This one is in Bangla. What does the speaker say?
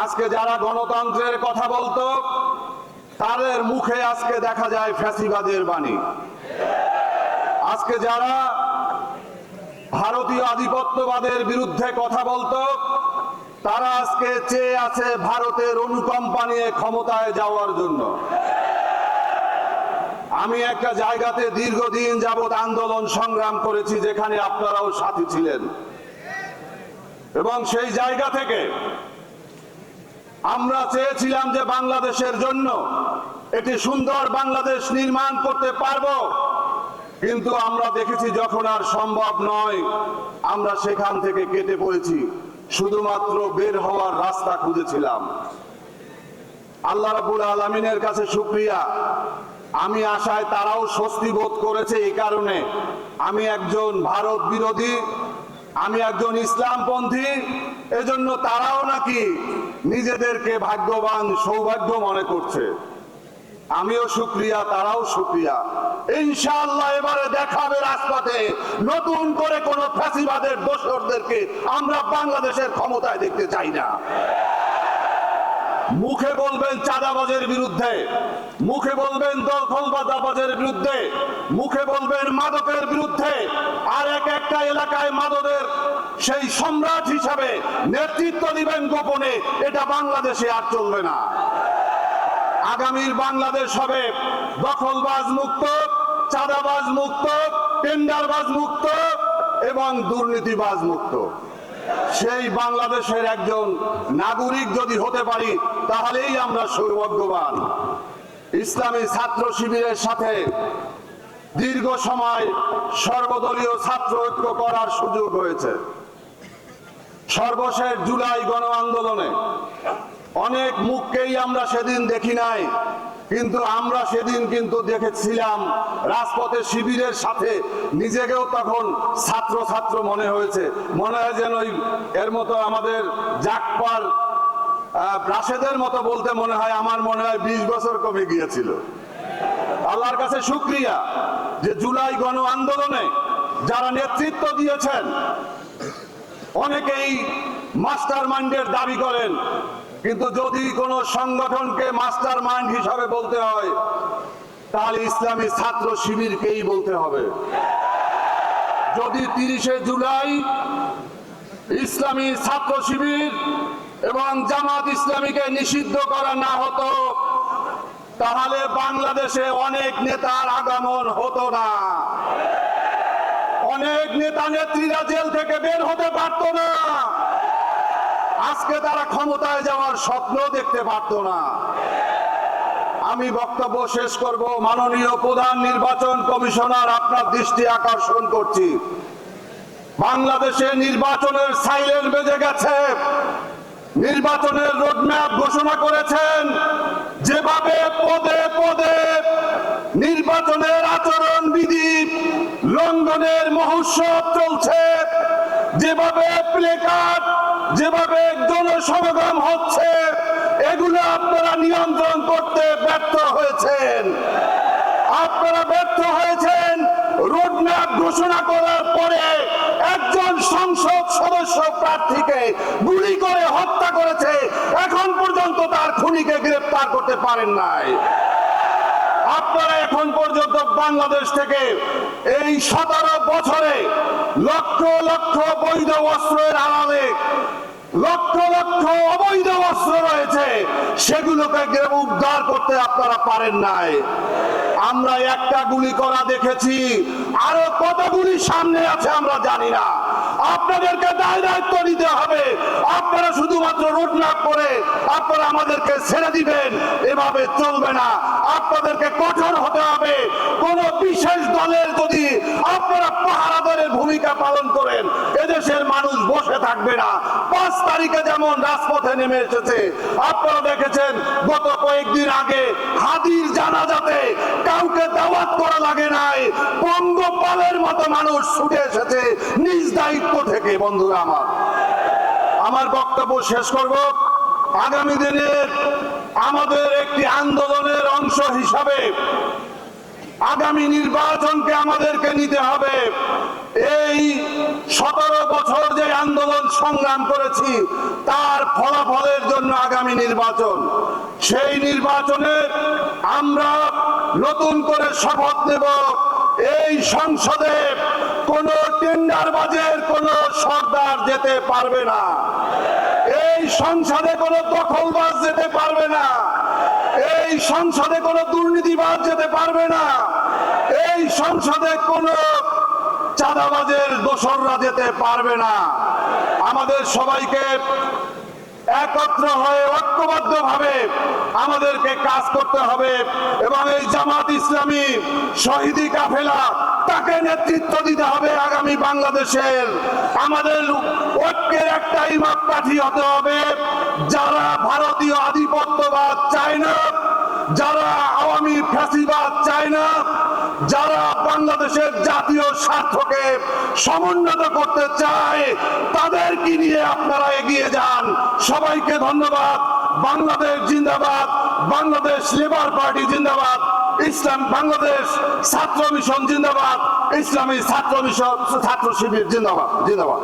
আজকে যারা গণতন্ত্রের কথা বলতো তাদের মুখে আজকে দেখা যায় ফ্যাসিবাদের বাণী। আজকে যারা ভারতীয় আধিপত্যবাদের বিরুদ্ধে কথা বলতো তারা আজকে চেয়ে আছে ভারতের অনুকম্পা নিয়ে ক্ষমতায় যাওয়ার জন্য। আমি একটা জায়গাতে দীর্ঘদিন যাবৎ আন্দোলন সংগ্রাম করেছি, যেখানে আপনারাও সাথী ছিলেন, এবং সেই জায়গা থেকে আমরা চেয়েছিলাম যে বাংলাদেশের জন্য একটি সুন্দর বাংলাদেশ নির্মাণ করতে পারবো। কিন্তু আমরা দেখেছি যখন আর সম্ভব নয়, আমরা সেখান থেকে কেটে পড়েছি, শুধুমাত্র বের হওয়ার রাস্তা খুঁজেছিলাম। আল্লাহ রাব্বুল আলামিনের কাছে শুকরিয়া, আমি আশায় তারাও স্বস্তি বোধ করেছে। এই কারণে আমি একজন ভারত বিরোধী, আমি একজন ইসলামপন্থী, এজন্য তারাও নাকি নিজেদেরকে ভাগ্যবান সৌভাগ্য মনে করছে। আমিও শুকরিয়া, তারাও শুকরিয়া। ইনশাআল্লাহ এবারে দেখাবে রাজপথে নতুন করে কোন ফ্যাসিবাদের দোসরদেরকে আমরা বাংলাদেশের ক্ষমতায় দেখতে চাই না। মুখে বলবেন চাঁদাবাজের বিরুদ্ধে, মুখে বলবেন দখলবাজের বিরুদ্ধে, মুখে বলবেন মাদকের বিরুদ্ধে, আর একটা এলাকায় মাদকের সেই সম্রাট হিসাবে নেতৃত্ব দিবেন গোপনে। এটা বাংলাদেশে আর চলবে না। আগামীর বাংলাদেশ হবে দখলবাজ মুক্ত, চাঁদাবাজ মুক্ত, টেন্ডারবাজ মুক্ত এবং দুর্নীতিবাজ মুক্ত। সেই বাংলাদেশের একজন নাগরিক যদি হতে পারি তাহলেই আমরা সৌভাগ্যবান। ইসলামী ছাত্র শিবিরের সাথে দীর্ঘ সময় সর্বদলীয় ছাত্র ঐক্য করার সুযোগ হয়েছে। সর্বশেষ জুলাই গণ আন্দোলনে অনেক মুখকেই আমরা সেদিন দেখি নাই, কিন্তু আমরা সেদিন কিন্তু দেখেছিলাম রাজপথে শিবিরের সাথে নিজেকেও তখন ছাত্র ছাত্র মনে হয়েছে। মনে হয় যেন এর মতো আমাদের জাকপার রাশেদের মতো বলতে মনে হয়, আমার মনে হয় 20 বছর কমে গিয়েছিল। আল্লাহর কাছে শুকরিয়া যে জুলাই গণ আন্দোলনে যারা নেতৃত্ব দিয়েছেন, অনেকেই মাস্টার মাইন্ডের দাবি করেন, কিন্তু যদি কোন সংগঠনকে মাস্টার মাইন্ড হিসাবে বলতে হয় তাহলে ইসলামী ছাত্র শিবিরকেই বলতে হবে। যদি 30শে জুলাই ইসলামী ছাত্র শিবির এবং জামাত ইসলামীকে নিষিদ্ধ করা না হতো তাহলে বাংলাদেশে অনেক নেতার আগমন হতো না, অনেক নেতা নেত্রীরা জেল থেকে বের হতে পারতো না, আজকে তারা ক্ষমতায় যাওয়ার স্বপ্ন দেখতে পারতো না। আমি বক্তব্য শেষ করব। মাননীয় প্রধান নির্বাচন কমিশনার, আপনার দৃষ্টি আকর্ষণ করছি, বাংলাদেশে নির্বাচনের সাইলেন্ট বেজে গেছে। নির্বাচনের রোডম্যাপ ঘোষণা করেছেন, যেভাবে পদে পদে নির্বাচনের আচরণ বিধি লঙ্ঘনের মহোৎসব চলছে, যেভাবে প্লেকার্ড, যেভাবে জনসমাগম হচ্ছে, এগুলো আপনারা নিয়ন্ত্রণ করতে ব্যর্থ হয়েছেন। আপনারা ব্যর্থ হয়েছেন। রোডম্যাপ ঘোষণা করার পরে একজন সংসদ সদস্য প্রার্থীকে গুলি করে হত্যা করেছে, এখন পর্যন্ত তার খুনিকে গ্রেফতার করতে পারেন নাই। আপনারা এখন পর্যন্ত বাংলাদেশ থেকে এই 17 বছরে লক্ষ লক্ষ বৈধ অস্ত্রের আড়ালে লক্ষ লক্ষ অবৈধ অস্ত্র রয়েছে, সেগুলোকে উদ্ধার করতে আপনারা পারেন নাই। আমরা একটা গুলি করা দেখেছি, আরো কতগুলি সামনে আছে আমরা জানি না। আপনাদেরকে দায়িত্ব নিতে হবে। আপনারা শুধুমাত্র রোডম্যাপ করে আপনারা আমাদেরকে ছেড়ে দিবেন, এভাবে চলবে না। আপনাদেরকে কঠোর হতে হবে। কোন বিশেষ দলের যদি আপনারা পাহারাদারের ভূমিকা পালন করেন, এদেশের মানুষ বসে থাকবে না। 5 তারিখে যেমন রাজপথে নেমে এসেছে, আপনারা দেখেছেন গত কয়েকদিন আগে হাদির জানাজাতে কাউকে দাওয়াত করা লাগে নাই, পঙ্গপালের মতো মানুষ ছুটে এসেছে নিজ দায়িত্ব থেকে। বন্ধুরা আমার বক্তব্য শেষ করব। আগামী দিনের আমাদের একটি আন্দোলনের অংশ হিসাবে আগামী নির্বাচনকে আমাদেরকে নিতে হবে। এই 17 বছর যে আন্দোলন সংগ্রাম করেছি তার ফলাফলের জন্য আগামী নির্বাচন, সেই নির্বাচনে আমরা নতুন করে শপথ নেব এই সংসদে কোন টেন্ডারবাজের কোন সর্দার যেতে পারবে না, এই সংসদে কোন দখলবাজ যেতে পারবে না, এই সংসদে কোন দুর্নীতিবাজ যেতে পারবে না, এই সংসদে কোন চাঁদাবাজের দোসররা যেতে পারবে না। আমাদের সবাইকে একত্র হয়ে ঐক্যবদ্ধভাবে আমাদেরকে কাজ করতে হবে এবং এই জামাত ইসলামী শহীদি কাফেলা তাকে নেতৃত্ব দিতে হবে আগামী বাংলাদেশের। আমাদের ঐক্যের একটাই মাপকাঠি হতে হবে, যারা ভারতীয় আধিপত্যবাদ চায় না, যারা আওয়ামী ফ্যাসিবাদ চায় না, যারা বাংলাদেশের জাতীয় স্বার্থকে সমুন্নত করতে চায়, তাদেরকে নিয়ে আপনারা এগিয়ে যান। সবাইকে ধন্যবাদ। বাংলাদেশ জিন্দাবাদ, বাংলাদেশ লেবার পার্টি জিন্দাবাদ, ইসলাম বাংলাদেশ ছাত্র মিশন জিন্দাবাদ, ইসলামী ছাত্র মিশন ছাত্র শিবির জিন্দাবাদ জিন্দাবাদ।